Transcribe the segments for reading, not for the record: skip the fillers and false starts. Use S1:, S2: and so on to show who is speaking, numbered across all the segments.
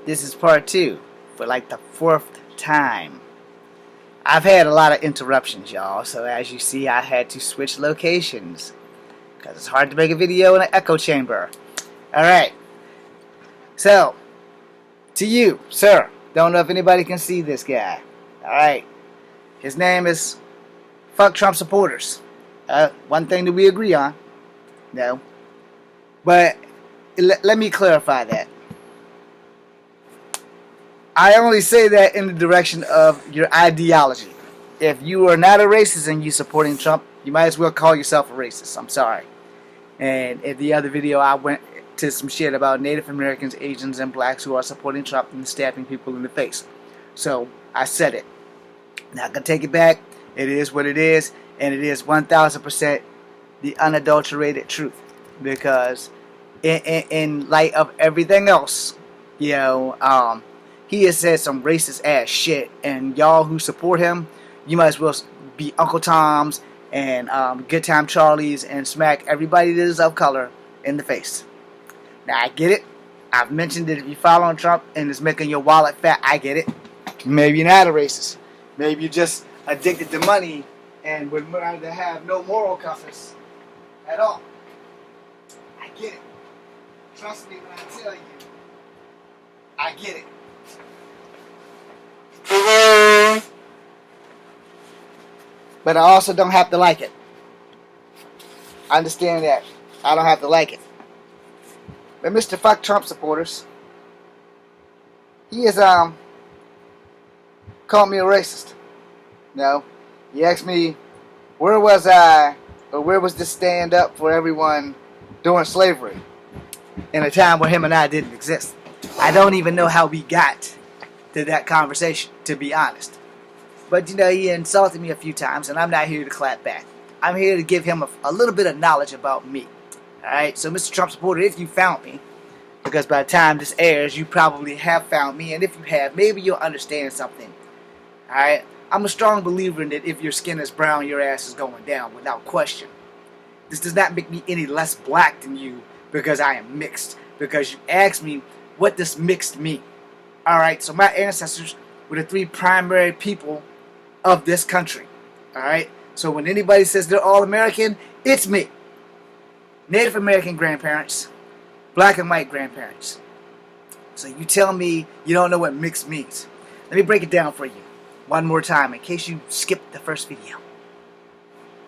S1: This is part 2 for like the 4th time. I've had a lot of interruptions, y'all, so as you see, I had to switch locations because it's hard to make a video in an echo chamber. Alright, so, to you, sir, don't know if anybody can see this guy. Alright, his name is Fuck Trump Supporters. One thing that we agree on. No. But let me clarify that. I only say that in the direction of your ideology. If you are not a racist and you supporting Trump, you might as well call yourself a racist. I'm sorry. And in the other video, I went to some shit about Native Americans, Asians, and blacks who are supporting Trump and stabbing people in the face. So I said it. Not gonna take it back. It is what it is, and it is 1,000% the unadulterated truth. Because in light of everything else, you know, he has said some racist ass shit, and y'all who support him, you might as well be Uncle Toms and Good Time Charlies and smack everybody that is of color in the face. Now I get it. I've mentioned that if you follow Trump and it's making your wallet fat, I get it. Maybe you're not a racist. Maybe you're just addicted to money and would rather have no moral compass at all. I get it. Trust me when I tell you, I get it. But I also don't have to like it. I understand that. I don't have to like it. But Mr. Fuck Trump Supporters, he has called me a racist. No. He asked me, where was I, or where was this stand up for everyone during slavery? In a time where him and I didn't exist. I don't even know how we got to that conversation, to be honest. But, you know, he insulted me a few times, and I'm not here to clap back. I'm here to give him a little bit of knowledge about me. Alright, so Mr. Trump Supporter, if you found me, because by the time this airs, you probably have found me, and if you have, maybe you'll understand something. Alright, I'm a strong believer in that if your skin is brown, your ass is going down, without question. This does not make me any less black than you, because I am mixed. Because you asked me, what does mixed mean? Alright, so my ancestors were the 3 primary people of this country. Alright? So when anybody says they're all American, it's me. Native American grandparents, black and white grandparents. So you tell me you don't know what mixed means. Let me break it down for you one more time in case you skipped the first video.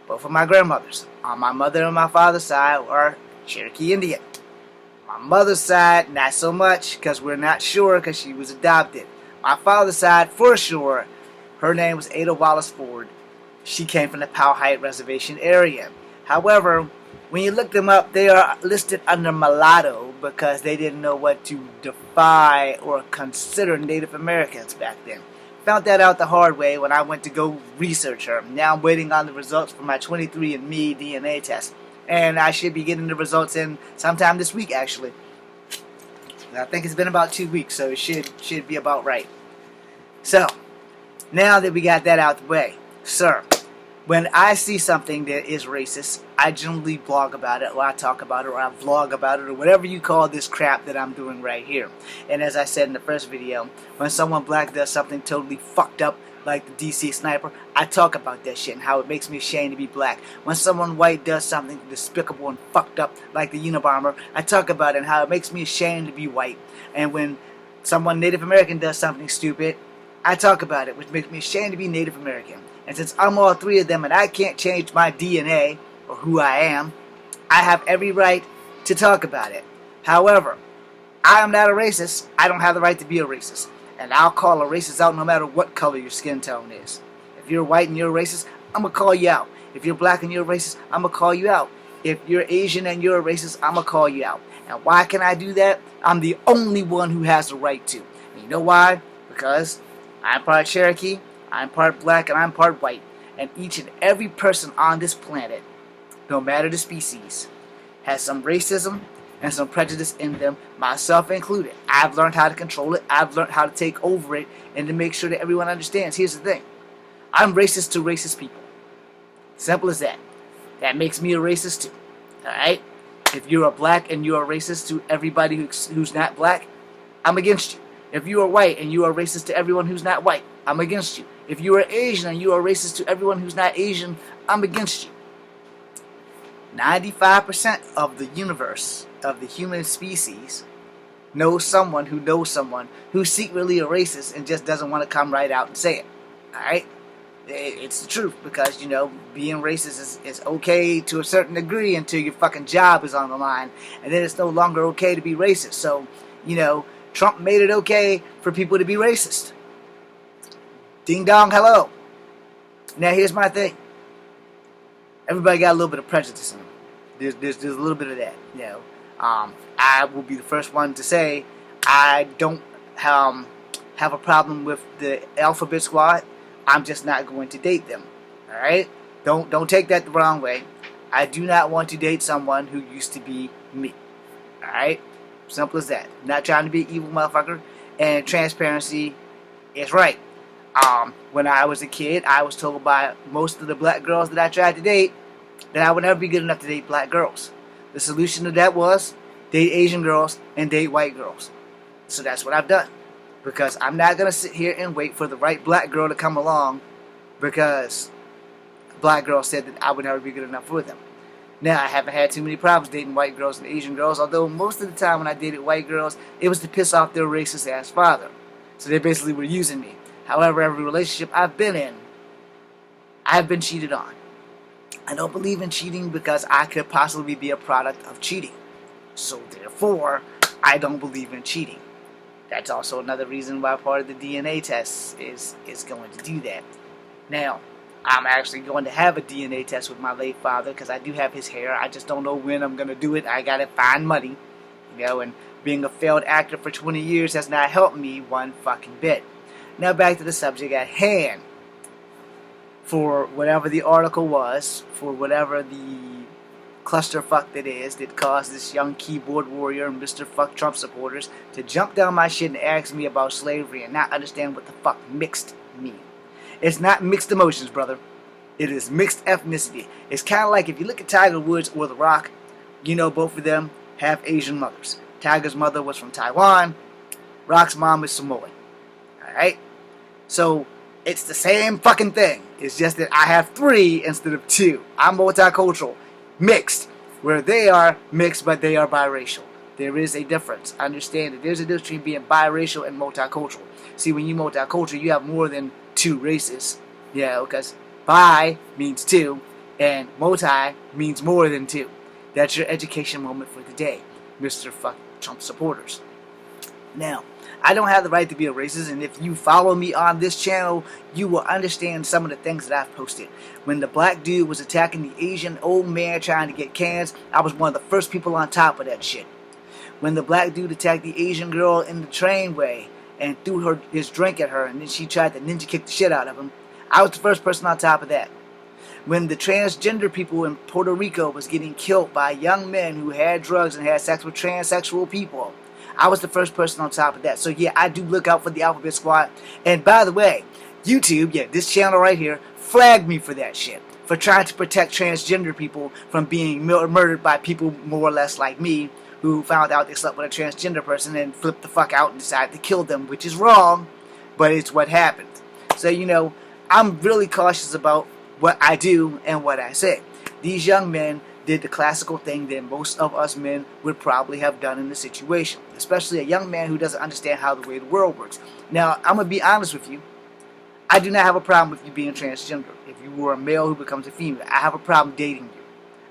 S1: Both of my grandmothers, on my mother and my father's side, are Cherokee Indian. My mother's side, not so much, because we're not sure, because she was adopted. My father's side, for sure, her name was Ada Wallace Ford. She came from the Powhite Reservation area. However, when you look them up, they are listed under mulatto because they didn't know what to define or consider Native Americans back then. Found that out the hard way when I went to go research her. Now I'm waiting on the results for my 23andMe DNA test. And I should be getting the results in sometime this week, actually. I think it's been about 2 weeks, so it should be about right. So, now that we got that out the way, sir, when I see something that is racist, I generally blog about it, or I talk about it, or I vlog about it, or whatever you call this crap that I'm doing right here. And as I said in the first video, when someone black does something totally fucked up, like the DC sniper, I talk about that shit and how it makes me ashamed to be black. When someone white does something despicable and fucked up, like the Unabomber, I talk about it and how it makes me ashamed to be white. And when someone Native American does something stupid, I talk about it, which makes me ashamed to be Native American. And since I'm all 3 of them and I can't change my DNA, or who I am, I have every right to talk about it. However, I am not a racist. I don't have the right to be a racist. And I'll call a racist out no matter what color your skin tone is. If you're white and you're a racist, I'm going to call you out. If you're black and you're a racist, I'm going to call you out. If you're Asian and you're a racist, I'm going to call you out. And why can I do that? I'm the only one who has the right to. And you know why? Because I'm part Cherokee, I'm part black, and I'm part white. And each and every person on this planet, no matter the species, has some racism and some prejudice in them, myself included. I've learned how to control it. I've learned how to take over it and to make sure that everyone understands. Here's the thing. I'm racist to racist people. Simple as that. That makes me a racist too. Alright? If you're a black and you're a racist to everybody who's not black, I'm against you. If you are white and you are racist to everyone who's not white, I'm against you. If you are Asian and you are racist to everyone who's not Asian, I'm against you. 95% of the universe, of the human species, knows someone who's secretly a racist and just doesn't want to come right out and say it. Alright? It's the truth, because, being racist is okay to a certain degree until your fucking job is on the line, and then it's no longer okay to be racist. So, Trump made it okay for people to be racist. Ding dong, hello. Now here's my thing. Everybody got a little bit of prejudice in them. There's a little bit of that, I will be the first one to say I don't have a problem with the Alphabet Squad. I'm just not going to date them. Alright? Don't take that the wrong way. I do not want to date someone who used to be me. Alright? Simple as that. I'm not trying to be an evil motherfucker. And transparency is right. When I was a kid, I was told by most of the black girls that I tried to date that I would never be good enough to date black girls. The solution to that was date Asian girls and date white girls. So that's what I've done. Because I'm not going to sit here and wait for the right black girl to come along because a black girl said that I would never be good enough for them. Now, I haven't had too many problems dating white girls and Asian girls, although most of the time when I dated white girls, it was to piss off their racist-ass father. So they basically were using me. However, every relationship I've been in, I've been cheated on. I don't believe in cheating because I could possibly be a product of cheating. So therefore, I don't believe in cheating. That's also another reason why part of the DNA test is going to do that. Now, I'm actually going to have a DNA test with my late father because I do have his hair. I just don't know when I'm going to do it. I got to find money. And being a failed actor for 20 years has not helped me one fucking bit. Now back to the subject at hand. For whatever the article was, for whatever the clusterfuck that is that caused this young keyboard warrior and Mr. Fuck Trump supporters to jump down my shit and ask me about slavery and not understand what the fuck mixed mean. It's not mixed emotions, brother. It is mixed ethnicity. It's kind of like if you look at Tiger Woods or The Rock, both of them have Asian mothers. Tiger's mother was from Taiwan. Rock's mom is Samoan. Alright? So, it's the same fucking thing. It's just that I have 3 instead of 2. I'm multicultural. Mixed. Where they are mixed, but they are biracial. There is a difference. Understand that there's a difference between being biracial and multicultural. See, when you multicultural, you have more than 2 races. Because bi means 2, and multi means more than 2. That's your education moment for the day, Mr. Fuck Trump supporters. Now, I don't have the right to be a racist, and if you follow me on this channel, you will understand some of the things that I've posted. When the black dude was attacking the Asian old man trying to get cans, I was one of the first people on top of that shit. When the black dude attacked the Asian girl in the trainway and threw his drink at her, and then she tried to ninja kick the shit out of him, I was the first person on top of that. When the transgender people in Puerto Rico was getting killed by young men who had drugs and had sex with transsexual people, I was the first person on top of that. So yeah, I do look out for the Alphabet Squad. And by the way, YouTube, this channel right here, flagged me for that shit. For trying to protect transgender people from being murdered by people more or less like me, who found out they slept with a transgender person and flipped the fuck out and decided to kill them, which is wrong, but it's what happened. So, I'm really cautious about what I do and what I say. These young men did the classical thing that most of us men would probably have done in the situation. Especially a young man who doesn't understand how the way the world works. Now, I'm going to be honest with you. I do not have a problem with you being transgender. If you were a male who becomes a female, I have a problem dating you.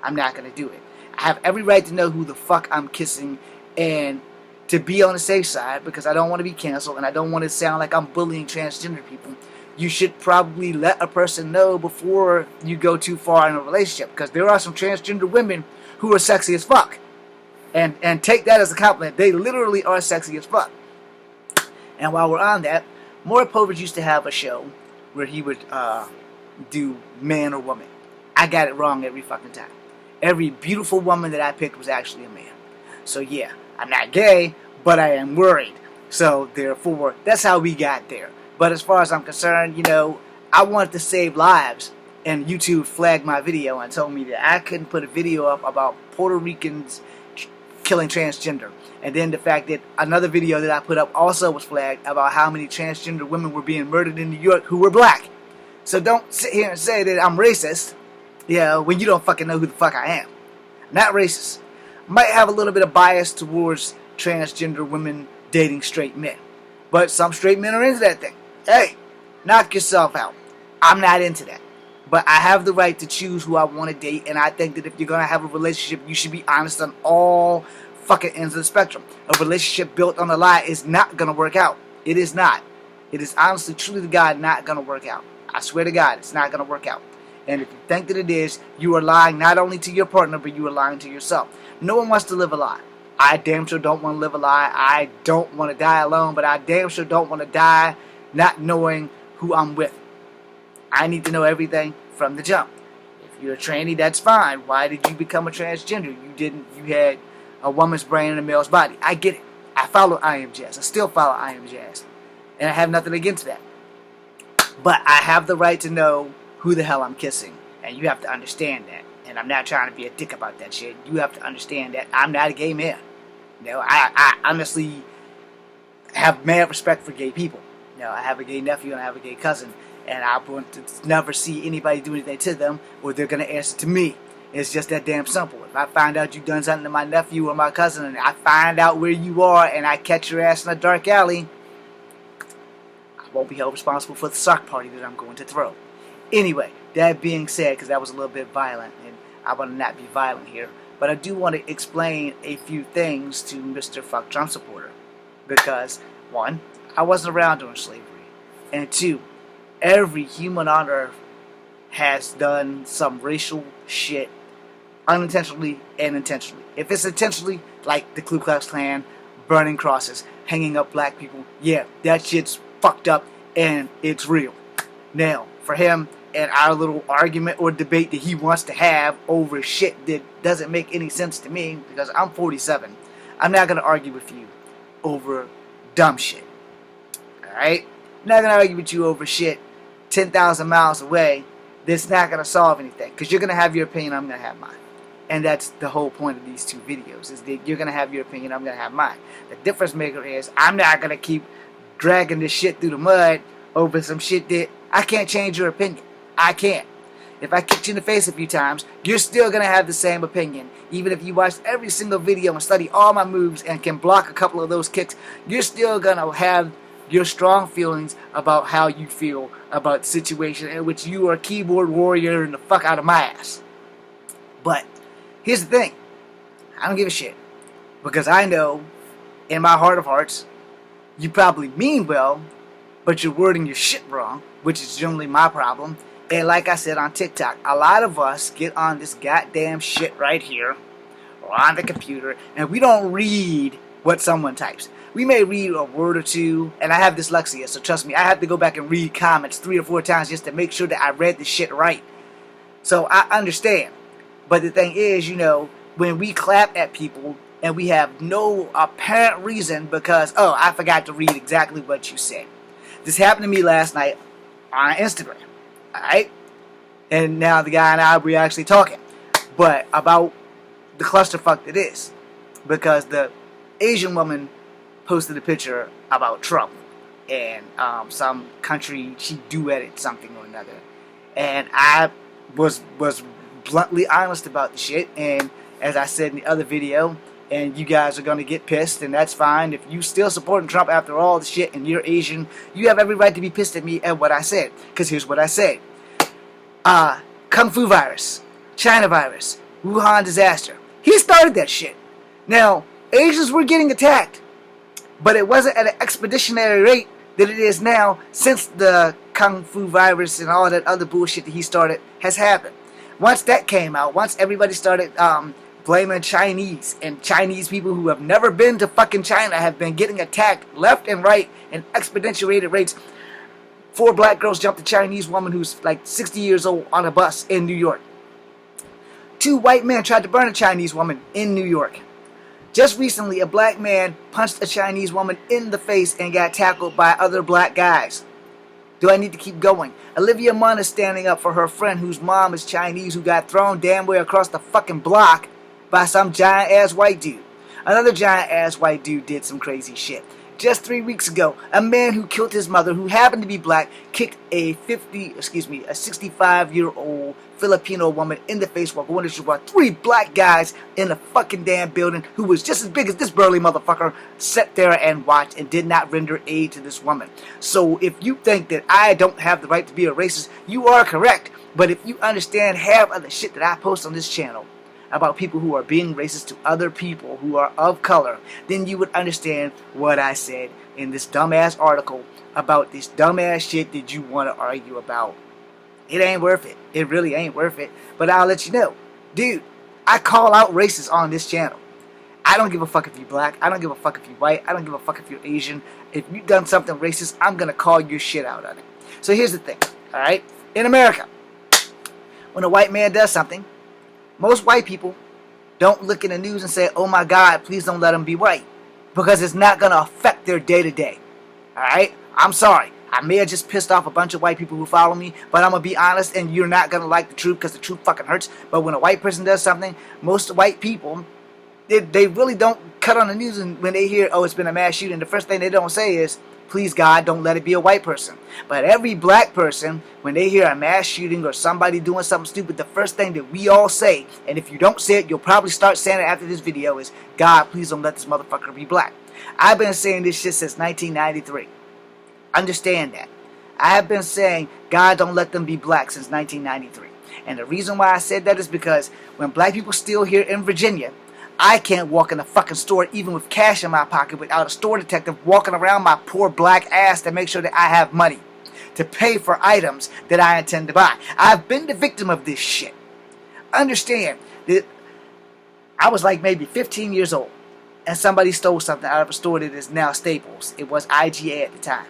S1: I'm not going to do it. I have every right to know who the fuck I'm kissing and to be on the safe side because I don't want to be canceled and I don't want to sound like I'm bullying transgender people. You should probably let a person know before you go too far in a relationship because there are some transgender women who are sexy as fuck. And take that as a compliment. They literally are sexy as fuck. And while we're on that, Maury Povich used to have a show where he would do man or woman. I got it wrong every fucking time. Every beautiful woman that I picked was actually a man. So yeah, I'm not gay, but I am worried. So therefore, that's how we got there. But as far as I'm concerned, I wanted to save lives. And YouTube flagged my video and told me that I couldn't put a video up about Puerto Ricans killing transgender. And then the fact that another video that I put up also was flagged about how many transgender women were being murdered in New York who were black. So don't sit here and say that I'm racist, when you don't fucking know who the fuck I am. I'm not racist. Might have a little bit of bias towards transgender women dating straight men. But some straight men are into that thing. Hey, knock yourself out. I'm not into that. But I have the right to choose who I want to date, and I think that if you're going to have a relationship, you should be honest on all fucking ends of the spectrum. A relationship built on a lie is not going to work out. It is not. It is honestly, truly to God, not going to work out. I swear to God, it's not going to work out. And if you think that it is, you are lying not only to your partner, but you are lying to yourself. No one wants to live a lie. I damn sure don't want to live a lie. I don't want to die alone, but I damn sure don't want to die not knowing who I'm with. I need to know everything from the jump. If you're a tranny, that's fine. Why did you become a transgender? You had a woman's brain in a male's body. I get it. I follow I Am Jazz. I still follow I Am Jazz. And I have nothing against that. But I have the right to know who the hell I'm kissing. And you have to understand that. And I'm not trying to be a dick about that shit. You have to understand that I'm not a gay man. I honestly have mad respect for gay people. I have a gay nephew and I have a gay cousin. And I want to never see anybody do anything to them, or they're going to answer to me. It's just that damn simple. If I find out you've done something to my nephew or my cousin, and I find out where you are, and I catch your ass in a dark alley, I won't be held responsible for the sock party that I'm going to throw. Anyway, that being said, because that was a little bit violent, and I want to not be violent here, but I do want to explain a few things to Mr. Fuck Trump supporter. Because, one, I wasn't around during slavery. And two, every human on earth has done some racial shit unintentionally and intentionally. If it's intentionally, like the Ku Klux Klan, burning crosses, hanging up black people, yeah, that shit's fucked up and it's real. Now, for him and our little argument or debate that he wants to have over shit that doesn't make any sense to me, because I'm 47, I'm not going to argue with you over dumb shit. Alright? I'm not going to argue with you over shit 10,000 miles away that's not going to solve anything. Because you're going to have your opinion, I'm going to have mine. And that's the whole point of these two videos, is that you're going to have your opinion, I'm going to have mine. The difference maker is I'm not going to keep dragging this shit through the mud over some shit that I can't change your opinion. I can't. If I kicked you in the face a few times, you're still going to have the same opinion. Even if you watch every single video and study all my moves and can block a couple of those kicks, you're still going to have your strong feelings about how you feel about the situation in which you are a keyboard warrior and the fuck out of my ass. But here's the thing. I don't give a shit. Because I know, in my heart of hearts, you probably mean well, but you're wording your shit wrong, which is generally my problem. And like I said on TikTok, a lot of us get on this goddamn shit right here, or on the computer, and we don't read what someone types. We may read a word or two, and I have dyslexia, so trust me, I have to go back and read comments 3 or 4 times just to make sure that I read the shit right. So I understand. But the thing is, when we clap at people, and we have no apparent reason because, oh, I forgot to read exactly what you said. This happened to me last night on Instagram. Alright? And now the guy and I, we're actually talking. But about the clusterfuck that is. Because the Asian woman posted a picture about Trump. And some country, she duetted something or another. And I was bluntly honest about the shit. And as I said in the other video, and you guys are going to get pissed, and that's fine. If you still supporting Trump after all the shit and you're Asian, you have every right to be pissed at me at what I said. Because here's what I said. Kung Fu virus, China virus, Wuhan disaster. He started that shit. Now, Asians were getting attacked, but it wasn't at an expeditionary rate that it is now since the Kung Fu virus and all that other bullshit that he started has happened. Once that came out, once everybody started blaming Chinese, and Chinese people who have never been to fucking China have been getting attacked left and right in exponential rates. 4 black girls jumped a Chinese woman who's like 60 years old on a bus in New York. 2 white men tried to burn a Chinese woman in New York. Just recently, a black man punched a Chinese woman in the face and got tackled by other black guys. Do I need to keep going? Olivia Munn is standing up for her friend whose mom is Chinese, who got thrown damn way across the fucking block by some giant-ass white dude. Another giant-ass white dude did some crazy shit. Just 3 weeks ago, a man who killed his mother, who happened to be black, kicked a 65-year-old Filipino woman in the face while going to shoot while 3 black guys in a fucking damn building who was just as big as this burly motherfucker sat there and watched and did not render aid to this woman. So if you think that I don't have the right to be a racist, you are correct. But if you understand half of the shit that I post on this channel about people who are being racist to other people who are of color, then you would understand what I said in this dumbass article about this dumbass shit that you want to argue about. It ain't worth it. It really ain't worth it. But I'll let you know. Dude, I call out racists on this channel. I don't give a fuck if you're black. I don't give a fuck if you're white. I don't give a fuck if you're Asian. If you've done something racist, I'm going to call your shit out on it. So here's the thing, alright? In America, when a white man does something, most white people don't look in the news and say, oh my God, please don't let them be white. Because it's not going to affect their day-to-day. Alright? I'm sorry. I may have just pissed off a bunch of white people who follow me, but I'm going to be honest, and you're not going to like the truth because the truth fucking hurts. But when a white person does something, most white people, they really don't cut on the news, and when they hear, oh, it's been a mass shooting, the first thing they don't say is, please God, don't let it be a white person. But every black person, when they hear a mass shooting or somebody doing something stupid, the first thing that we all say, and if you don't say it, you'll probably start saying it after this video, is, God, please don't let this motherfucker be black. I've been saying this shit since 1993. Understand that. I have been saying, God, don't let them be black since 1993. And the reason why I said that is because when black people steal here in Virginia, I can't walk in a fucking store even with cash in my pocket without a store detective walking around my poor black ass to make sure that I have money to pay for items that I intend to buy. I've been the victim of this shit. Understand that I was like maybe 15 years old and somebody stole something out of a store that is now Staples. It was IGA at the time.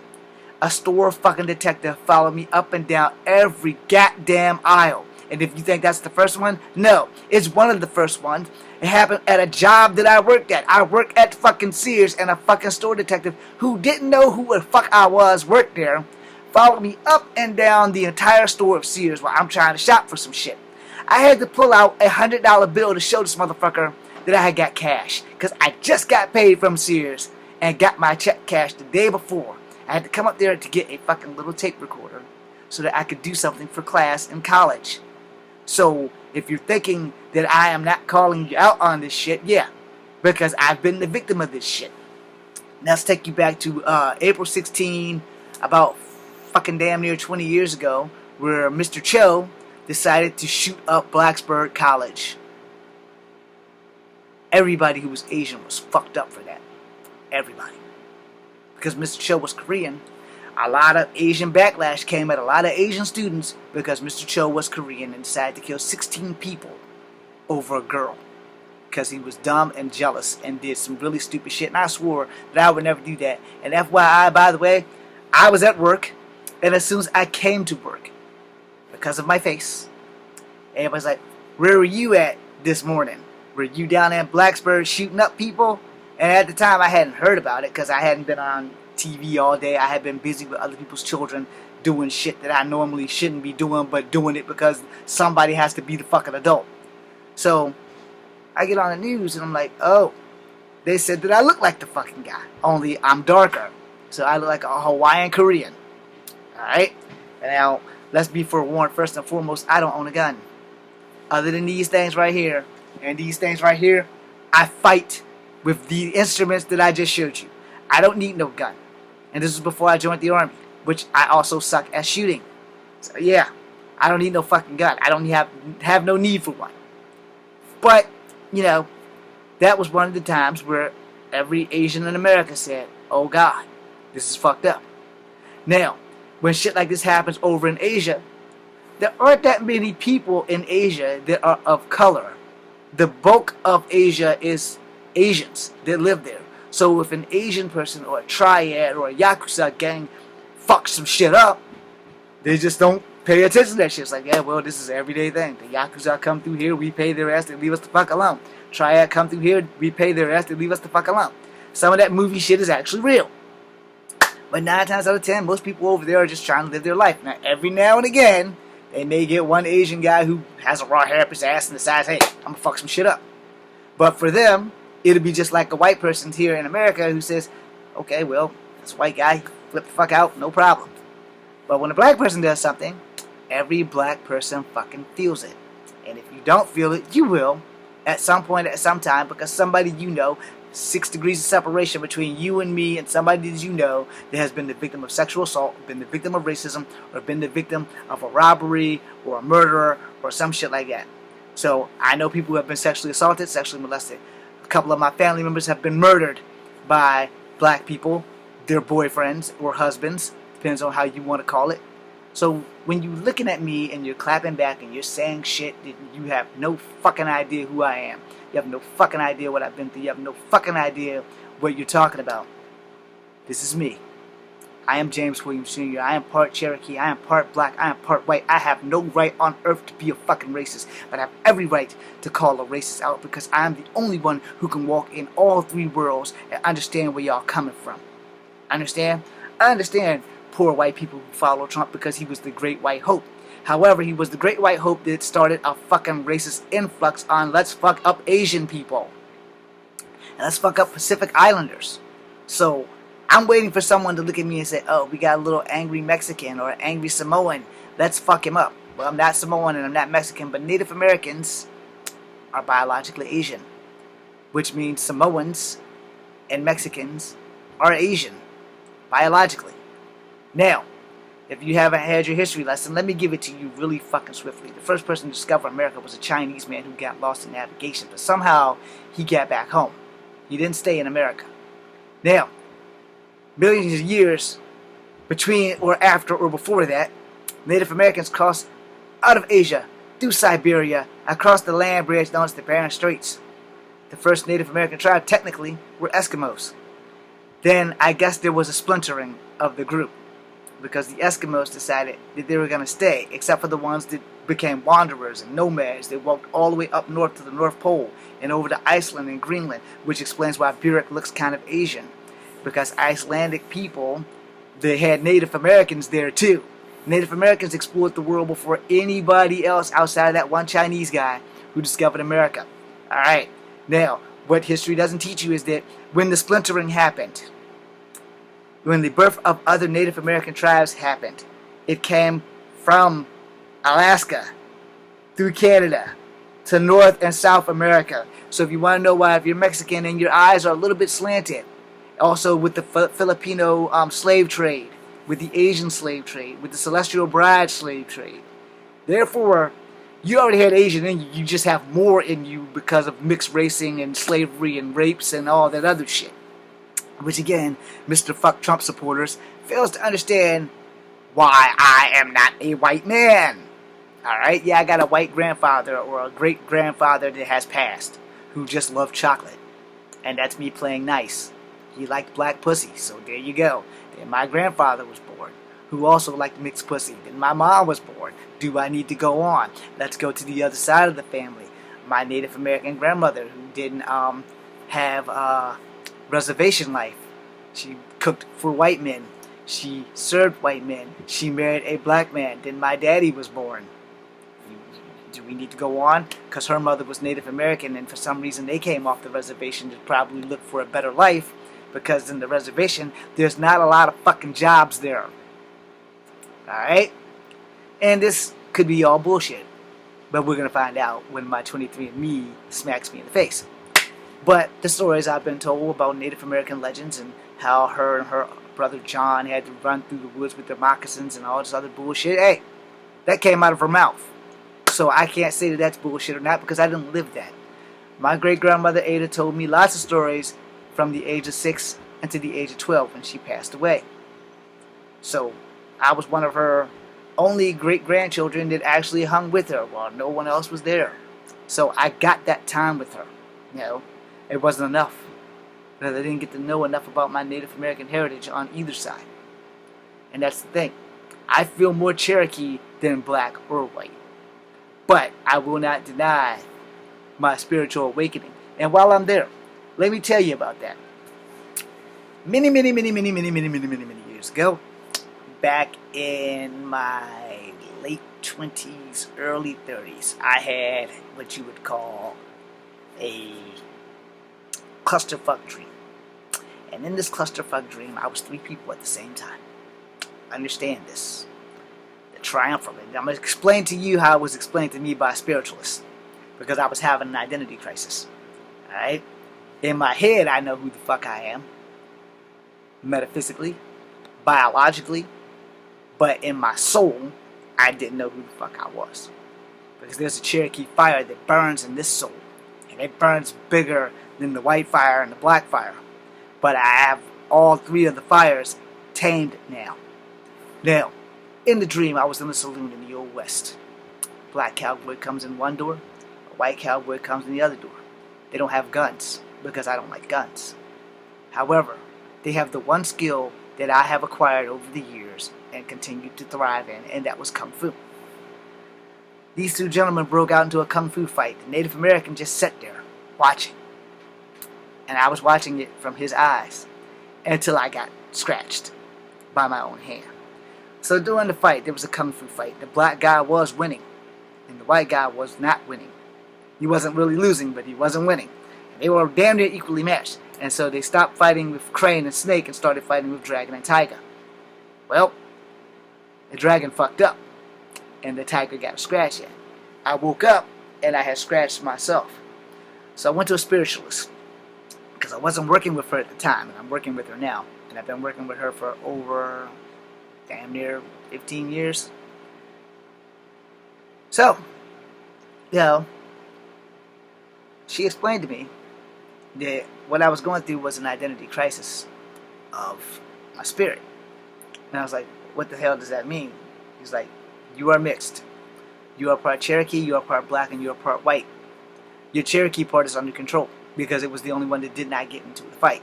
S1: A store fucking detective followed me up and down every goddamn aisle. And if you think that's the first one, no, it's one of the first ones. It happened at a job that I worked at. I worked at fucking Sears, and a fucking store detective who didn't know who the fuck I was worked there, followed me up and down the entire store of Sears while I'm trying to shop for some shit. I had to pull out a $100 bill to show this motherfucker that I had got cash, because I just got paid from Sears and got my check cashed the day before. I had to come up there to get a fucking little tape recorder so that I could do something for class in college. So, if you're thinking that I am not calling you out on this shit, yeah, because I've been the victim of this shit. Now let's take you back to April 16, about fucking damn near 20 years ago, where Mr. Cho decided to shoot up Blacksburg College. Everybody who was Asian was fucked up for that. Everybody. Because Mr. Cho was Korean, a lot of Asian backlash came at a lot of Asian students because Mr. Cho was Korean and decided to kill 16 people over a girl. Because he was dumb and jealous and did some really stupid shit. And I swore that I would never do that. And FYI, by the way, I was at work. And as soon as I came to work, because of my face, everybody's like, where were you at this morning? Were you down at Blacksburg shooting up people? And at the time, I hadn't heard about it because I hadn't been on TV all day. I had been busy with other people's children doing shit that I normally shouldn't be doing, but doing it because somebody has to be the fucking adult. So, I get on the news and I'm like, oh, they said that I look like the fucking guy. Only I'm darker. So I look like a Hawaiian Korean. Alright? And now, let's be forewarned, first and foremost, I don't own a gun. Other than these things right here, and these things right here, I fight with the instruments that I just showed you. I don't need no gun. And this was before I joined the Army, which I also suck at shooting. So yeah, I don't need no fucking gun. I don't have no need for one. But, you know, that was one of the times where every Asian in America said, oh God, this is fucked up. Now, when shit like this happens over in Asia, there aren't that many people in Asia that are of color. The bulk of Asia is Asians that live there. So if an Asian person or a triad or a Yakuza gang fucks some shit up, they just don't pay attention to that shit. It's like, yeah, well, this is an everyday thing. The Yakuza come through here, we pay their ass, they leave us the fuck alone. Triad come through here, we pay their ass, they leave us the fuck alone. Some of that movie shit is actually real. But 9 times out of 10, most people over there are just trying to live their life. Now, every now and again, they may get one Asian guy who has a raw hair up his ass and decides, hey, I'm gonna fuck some shit up. But for them, It'll be just like a white person here in America who says, okay, well, this white guy, flip the fuck out, no problem. But when a black person does something, every black person fucking feels it. And if you don't feel it, you will at some point, at some time, because somebody you know, 6 degrees of separation between you and me and somebody that you know that has been the victim of sexual assault, been the victim of racism, or been the victim of a robbery or a murder or some shit like that. So I know people who have been sexually assaulted, sexually molested. A couple of my family members have been murdered by black people, their boyfriends or husbands, depends on how you want to call it. So when you're looking at me and you're clapping back and you're saying shit that you have no fucking idea who I am, you have no fucking idea what I've been through, you have no fucking idea what you're talking about. This is me. I am James Williams Jr. I am part Cherokee. I am part black. I am part white. I have no right on earth to be a fucking racist, but I have every right to call a racist out because I am the only one who can walk in all 3 worlds and understand where y'all coming from. Understand? I understand poor white people who follow Trump because he was the great white hope. However, he was the great white hope that started a fucking racist influx on let's fuck up Asian people. And let's fuck up Pacific Islanders. So, I'm waiting for someone to look at me and say, oh, we got a little angry Mexican or an angry Samoan. Let's fuck him up. Well, I'm not Samoan and I'm not Mexican, but Native Americans are biologically Asian. Which means Samoans and Mexicans are Asian. Biologically. Now, if you haven't had your history lesson, let me give it to you really fucking swiftly. The first person to discover America was a Chinese man who got lost in navigation, but somehow he got back home. He didn't stay in America. Now, millions of years between or after or before that, Native Americans crossed out of Asia, through Siberia, across the land bridge known as the Bering Straits. The first Native American tribe, technically, were Eskimos. Then, I guess there was a splintering of the group, because the Eskimos decided that they were going to stay, except for the ones that became wanderers and nomads. They walked all the way up north to the North Pole, and over to Iceland and Greenland, which explains why Björk looks kind of Asian. Because Icelandic people, they had Native Americans there too. Native Americans explored the world before anybody else outside of that one Chinese guy who discovered America. Alright, now, what history doesn't teach you is that when the splintering happened, when the birth of other Native American tribes happened, it came from Alaska, through Canada, to North and South America. So if you want to know why, if you're Mexican and your eyes are a little bit slanted, also with the Filipino slave trade, with the Asian slave trade, with the Celestial Bride slave trade. Therefore, you already had Asian in you, you just have more in you because of mixed racing and slavery and rapes and all that other shit. Which again, Mr. Fuck Trump supporters fails to understand why I am not a white man. Alright, yeah, I got a white grandfather or a great grandfather that has passed who just loved chocolate. And that's me playing nice. He liked black pussy, so there you go. Then my grandfather was born, who also liked mixed pussy. Then my mom was born. Do I need to go on? Let's go to the other side of the family. My Native American grandmother, who didn't have reservation life. She cooked for white men. She served white men. She married a black man. Then my daddy was born. Do we need to go on? Because her mother was Native American, and for some reason they came off the reservation to probably look for a better life. Because in the reservation, there's not a lot of fucking jobs there. Alright? And this could be all bullshit. But we're going to find out when my 23andMe smacks me in the face. But the stories I've been told about Native American legends and how her and her brother John had to run through the woods with their moccasins and all this other bullshit, hey, that came out of her mouth. So I can't say that that's bullshit or not because I didn't live that. My great-grandmother Ada told me lots of stories from the age of 6 until the age of 12 when she passed away. So I was one of her only great-grandchildren that actually hung with her while no one else was there. So I got that time with her. You know, it wasn't enough. Because I didn't get to know enough about my Native American heritage on either side. And that's the thing. I feel more Cherokee than black or white. But I will not deny my spiritual awakening. And while I'm there, let me tell you about that. Many years ago, back in my late 20s, early 30s, I had what you would call a clusterfuck dream. And in this clusterfuck dream, I was 3 people at the same time. Understand this. The triumph of it. I'm going to explain to you how it was explained to me by a spiritualist. Because I was having an identity crisis. Alright? In my head, I know who the fuck I am. Metaphysically. Biologically. But in my soul, I didn't know who the fuck I was. Because there's a Cherokee fire that burns in this soul. And it burns bigger than the white fire and the black fire. But I have all 3 of the fires tamed now. Now, in the dream, I was in a saloon in the Old West. Black cowboy comes in one door. A white cowboy comes in the other door. They don't have guns, because I don't like guns. However, they have the one skill that I have acquired over the years and continue to thrive in, and that was Kung Fu. These 2 gentlemen broke out into a Kung Fu fight. The Native American just sat there, watching. And I was watching it from his eyes until I got scratched by my own hand. So during the fight, there was a Kung Fu fight. The black guy was winning, and the white guy was not winning. He wasn't really losing, but he wasn't winning. And they were damn near equally matched. And so they stopped fighting with Crane and Snake and started fighting with Dragon and Tiger. Well, the Dragon fucked up, and the Tiger got a scratch in. I woke up, and I had scratched myself. So I went to a spiritualist. Because I wasn't working with her at the time, and I'm working with her now. And I've been working with her for over damn near 15 years. So, she explained to me that what I was going through was an identity crisis of my spirit. And I was like, what the hell does that mean? He's like, you are mixed. You are part Cherokee, you are part black, and you are part white. Your Cherokee part is under control, because it was the only one that did not get into the fight.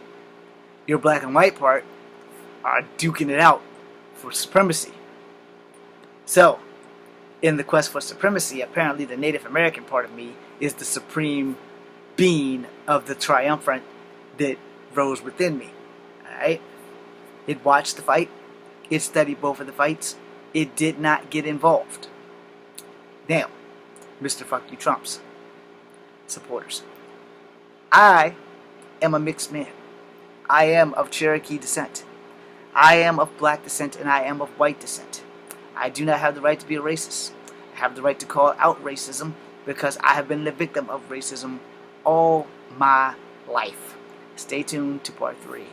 S1: Your black and white part are duking it out for supremacy. So, in the quest for supremacy, apparently the Native American part of me is the supreme being of the triumvirate that rose within me. Alright? It watched the fight. It studied both of the fights. It did not get involved. Now, Mr. Fuck You Trump's supporters. I am a mixed man. I am of Cherokee descent. I am of black descent, and I am of white descent. I do not have the right to be a racist. I have the right to call out racism because I have been the victim of racism all my life. Stay tuned to part 3.